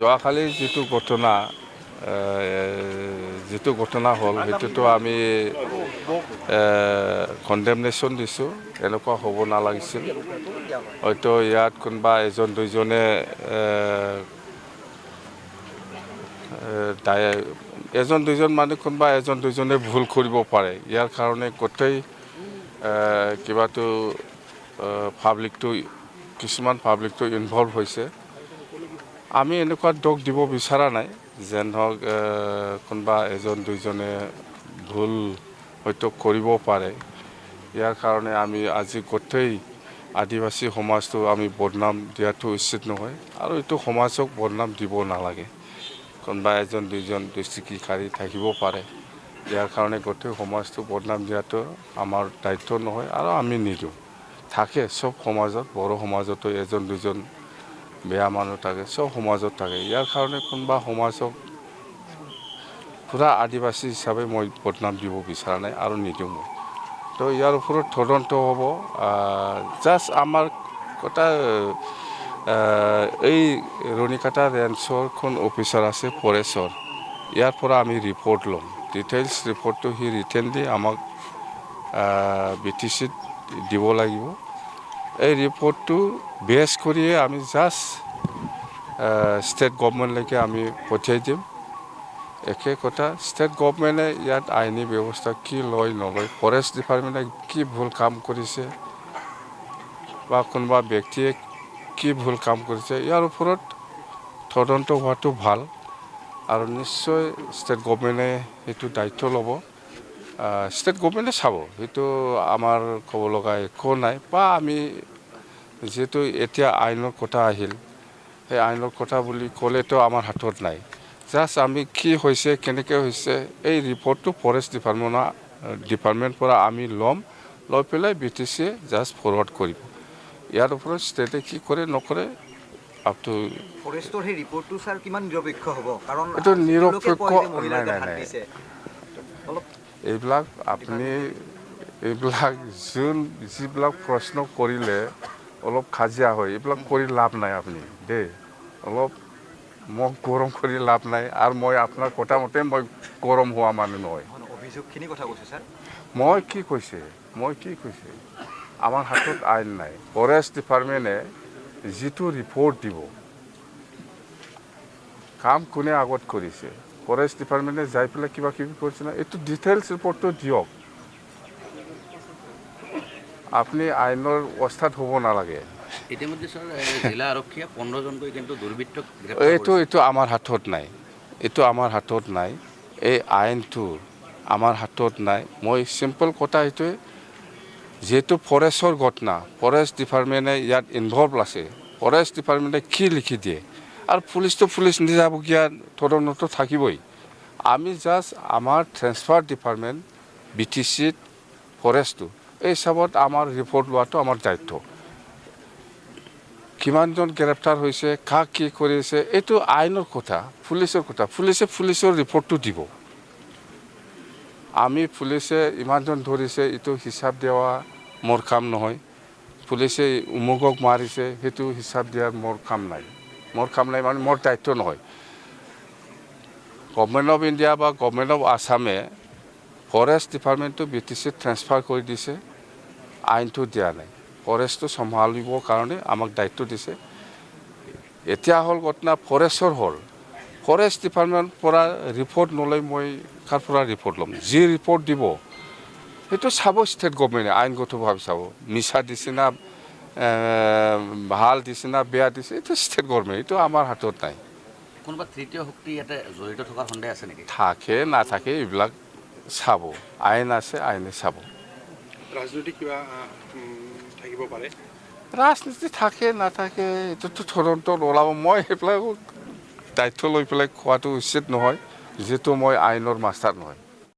যোৱাকালি যিটো ঘটনা হ'ল সেইটোতো আমি কণ্ডেমনেশ্যন দিছোঁ। এনেকুৱা হ'ব নালাগিছিল। হয়তো ইয়াত কোনোবা এজন দুজনে এজন দুজন মানে কোনোবা এজন দুজনে ভুল কৰিব পাৰে। ইয়াৰ কাৰণে গোটেই কিবাটো কিছুমান পাব্লিকটো ইনভলভ হৈছে। আমি এনেকুৱা দোষ দিব বিচৰা নাই, যেন হওক কোনোবা এজন দুজনে ভুল হয়তো কৰিব পাৰে। ইয়াৰ কাৰণে আমি আজি গোটেই আদিবাসী সমাজটো আমি বদনাম দিয়াটো উচিত নহয়, আৰু এইটো সমাজক বদনাম দিব নালাগে। কোনোবা এজন দুজন দুষ্কৃতিকাৰী থাকিব পাৰে, ইয়াৰ কাৰণে গোটেই সমাজটো বদনাম দিয়াটো আমাৰ দায়িত্ব নহয়, আৰু আমি নিদিওঁ। থাকে চব সমাজত, বড়ো সমাজতো এজন দুজন বেয়া মানুহ থাকে, চব সমাজত থাকে। ইয়াৰ কাৰণে কোনোবা সমাজক পূৰা আদিবাসী হিচাপে মই বদনাম দিব বিচৰা নাই, আৰু নিদিওঁ মই। তো ইয়াৰ ওপৰত তদন্ত হ'ব। জাষ্ট আমাৰ কথা এই ৰণিকাটা ৰেঞ্চৰ কোন অফিচাৰ আছে ফৰেষ্টৰ, ইয়াৰ পৰা আমি ৰিপৰ্ট ল'ম। ডিটেইলছ ৰিপৰ্টটো সি ৰিটেনলি আমাক BTCত দিব লাগিব। এই ৰিপৰ্টটো বেছ কৰিয়ে আমি জাষ্ট ষ্টেট গভৰ্ণমেণ্টলৈকে আমি পঠিয়াই দিম। একে কথা, ষ্টেট গভৰ্ণমেণ্টে ইয়াত আইনী ব্যৱস্থা কি লয় নলয়, ফৰেষ্ট ডিপাৰ্টমেণ্টে কি ভুল কাম কৰিছে বা কোনোবা ব্যক্তিয়ে কি ভুল কাম কৰিছে, ইয়াৰ ওপৰত তদন্ত হোৱাটো ভাল। আৰু নিশ্চয় ষ্টেট গভৰ্ণমেণ্টে সেইটো দায়িত্ব ল'ব। ষ্টেট গভৰ্ণমেণ্টে চাব, সেইটো আমাৰ ক'ব লগা একো নাই। বা আমি যিহেতু এতিয়া আইনৰ কথা আহিল, সেই আইনৰ কথা বুলি ক'লেতো আমাৰ হাতত নাই। জাষ্ট আমি কি হৈছে, কেনেকৈ হৈছে, এই ৰিপৰ্টটো ফৰেষ্ট ডিপাৰ্টমেণ্টৰ পৰা আমি ল'ম। লৈ পেলাই BTCয়ে জাষ্ট ফৰৱাৰ্ড কৰিব। ইয়াৰ ওপৰত ষ্টেটে কি কৰে নকৰে, আপটো ফৰেষ্টৰ সেই ৰিপৰ্টটো ছাৰ কিমান নিৰপেক্ষ হ'ব? কাৰণ এইটো নিৰপেক্ষ এইবিলাক আপুনি যিবিলাক প্ৰশ্ন কৰিলে অলপ কাজিয়া হয়, এইবিলাক কৰি লাভ নাই আপুনি দেই। অলপ মোক গৰম কৰি লাভ নাই, আৰু মই আপোনাৰ কথা মতে মই গৰম হোৱা মানুহ নহয়। অভিযোগখিনি কথা কৈছোঁ ছাৰ। মই কি কৈছে আমাৰ হাতত আইন নাই। ফৰেষ্ট ডিপাৰ্টমেণ্টে যিটো ৰিপৰ্ট দিব, কাম কোনে আগত কৰিছে, ফৰেষ্ট ডিপাৰ্টমেণ্টে যাই পেলাই কিবা কিবি কৰিছে না, এইটো ডিটেইলছ ৰিপৰ্টটো দিয়ক। আপুনি আইনৰ অৱস্থাত হ'ব নালাগে। ইতিমধ্যে স্যাৰ জিলা আৰক্ষীয়ে 15 জনকৈ কিন্তু দুৰ্বৃত্তক এইটো আমাৰ হাতত নাই। এই আইনটো আমাৰ হাতত নাই। মই চিম্পল কথা এইটোৱে, যিহেতু ফৰেষ্টৰ ঘটনা, ফৰেষ্ট ডিপাৰ্টমেণ্টে ইয়াত ইনভলভ আছে। ফৰেষ্ট ডিপাৰ্টমেণ্টে কি লিখি দিয়ে, আৰু পুলিচ নিজাববীয়া তদন্ত থাকিবই। আমি জাষ্ট আমাৰ ট্ৰেন্সফাৰ ডিপাৰ্টমেণ্ট BTCত ফৰেষ্টটো এই হিচাপত আমাৰ ৰিপৰ্ট লোৱাটো আমাৰ দায়িত্ব। কিমানজন গ্ৰেপ্তাৰ হৈছে, কাক কি কৰিছে, এইটো আইনৰ কথা, পুলিচৰ কথা। পুলিচৰ ৰিপৰ্টটো দিব। আমি পুলিচে ইমানজন ধৰিছে এইটো হিচাপ দিয়া মোৰ কাম নহয়। পুলিচে উমুকক মাৰিছে সেইটো হিচাপ দিয়াৰ মোৰ কাম নাই মানে মোৰ দায়িত্ব নহয়। গভৰ্ণমেণ্ট অফ ইণ্ডিয়া বা গভৰ্ণমেণ্ট অফ আছামে ফৰেষ্ট ডিপাৰ্টমেণ্টটো BTCত ট্ৰেন্সফাৰ কৰি দিছে, আইনটো দিয়া নাই। ফৰেষ্টটো চম্ভালিবৰ কাৰণে আমাক দায়িত্ব দিছে। এতিয়া হ'ল ঘটনা ফৰেষ্টৰ হ'ল, ফৰেষ্ট ডিপাৰ্টমেণ্টৰ পৰা ৰিপৰ্ট নলৈ মই কাৰ পৰা ৰিপৰ্ট ল'ম? যি ৰিপৰ্ট দিব সেইটো চাব ষ্টেট গভৰ্ণমেণ্টে, আইনগতভাৱে চাব। মিছা দিছে না ভাল দিছে না বেয়া দিছে, এইটো ষ্টেট গভৰ্ণমেণ্ট, এইটো আমাৰ হাতত নাই। কোনোবা তৃতীয় শক্তি ইয়াতে জড়িত থকাৰ সন্দেহ আছে নেকি? থাকে নাথাকে এইবিলাক চাব, আইন আছে, আইনে চাব। ৰাজনৈতিক কিবা থাকিব পাৰে? ৰাজনীতি থাকে নাথাকে এইটোতো তদন্ত ওলাব। মই সেইবিলাক দায়িত্ব লৈ পেলাই কোৱাটো উচিত নহয়, যিহেতু মই আইনৰ মাষ্টাৰ নহয়।